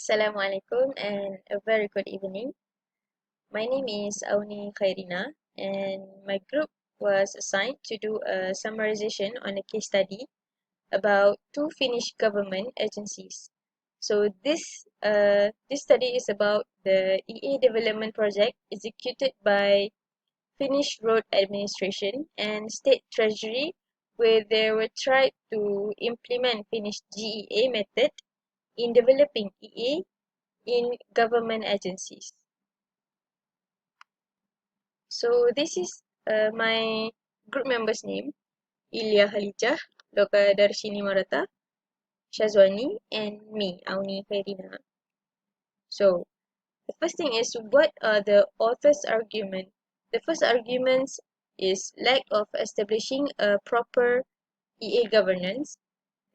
Assalamualaikum and a very good evening. My name is Auni Khairina and my group was assigned to do a summarization on a case study about two Finnish government agencies. So this study is about the EA development project executed by Finnish Road Administration and State Treasury, where they were tried to implement Finnish GEA method in developing EA in government agencies. So this is my group members' name: Ilya Halijah, Loka Darshini Marata, Shazwani, and me, Auni Khairina. So the first thing is, what are the author's argument? The first argument is lack of establishing a proper EA governance.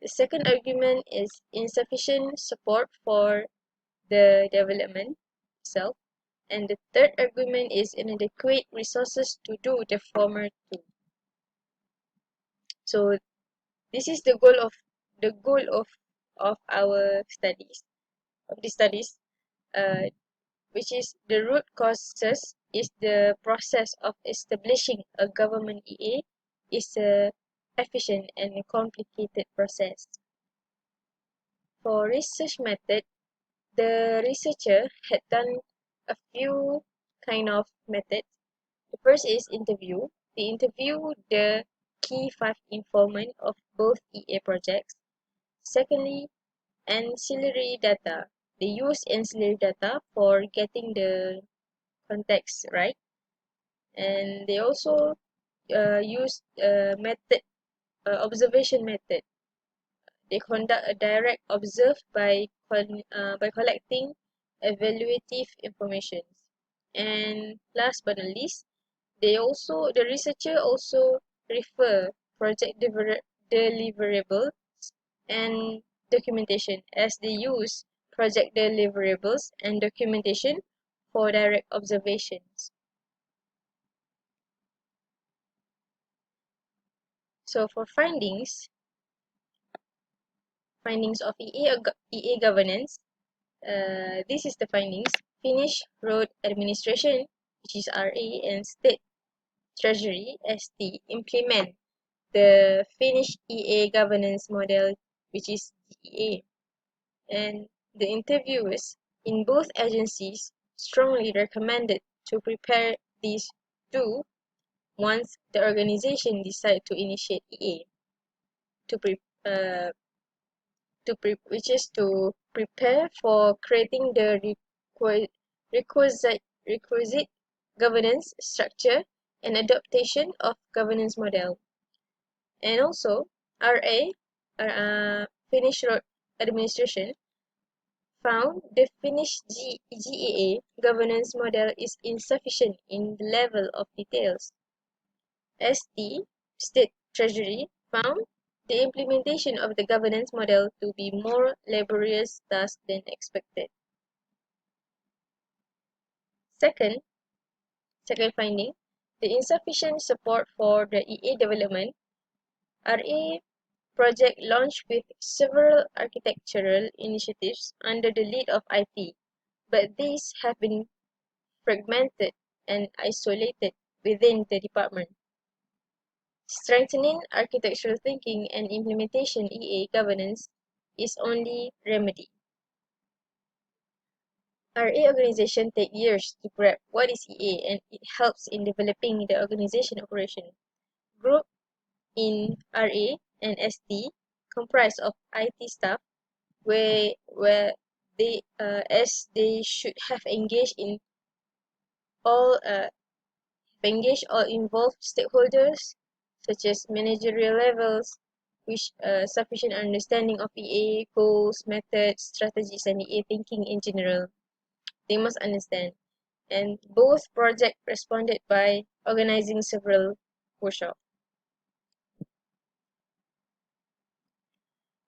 The second argument is insufficient support for the development itself. And the third argument is inadequate resources to do the former two. So this is the goal of our studies, of the studies, uh, which is the root causes is the process of establishing a government EA is a efficient and complicated process. For research method, the researcher had done a few kind of methods. The first is interview. They interview the key 5 informant of both EA projects. Secondly, ancillary data. They use ancillary data for getting the context right. And they also use observation method. They conduct a direct observe by collecting evaluative information. And last but not least, the researcher also refer project deliverables and documentation, as they use project deliverables and documentation for direct observations. So for findings of EA governance, this is the findings. Finnish Road Administration, which is RA, and State Treasury, ST, implement the Finnish EA governance model, which is GEA. And the interviewers in both agencies strongly recommended to prepare these two once the organization decide to initiate EA, which is to prepare for creating the requisite governance structure and adaptation of governance model. And also, RA, Finnish Road Administration, found the Finnish GEA governance model is insufficient in the level of details. ST, State Treasury, found the implementation of the governance model to be more laborious task than expected. Second finding, the insufficient support for the EA development. RA project launched with several architectural initiatives under the lead of IT, but these have been fragmented and isolated within the department. Strengthening architectural thinking and implementation EA governance is only remedy. RA organization take years to grasp what is EA, and it helps in developing the organization operation. Group in RA and ST comprise of IT staff where they as they should have engaged all involved stakeholders such as managerial levels, which sufficient understanding of EA goals, methods, strategies, and EA thinking in general. They must understand. And both projects responded by organizing several workshops.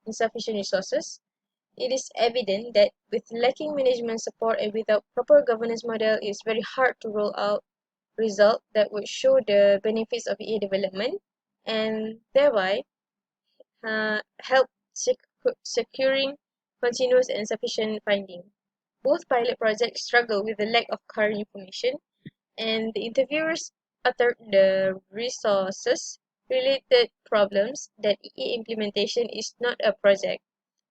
Insufficient resources. It is evident that with lacking management support and without proper governance model, it is very hard to roll out results that would show the benefits of EA development and thereby help securing continuous and sufficient finding. Both pilot projects struggle with the lack of current information, and the interviewers uttered the resources-related problems that EA implementation is not a project,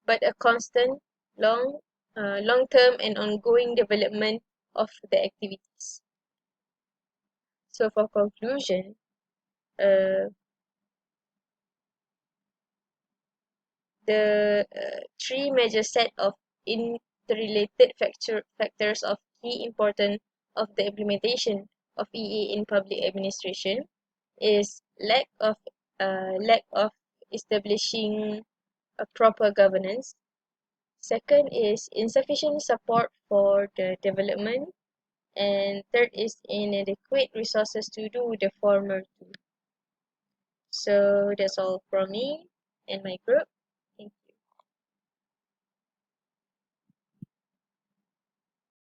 but a constant, long, long-term and ongoing development of the activities. So for conclusion, uh, the three major set of interrelated factors of key importance of the implementation of EA in public administration is lack of establishing a proper governance. Second is insufficient support for the development, and third is inadequate resources to do the former two. So that's all from me and my group.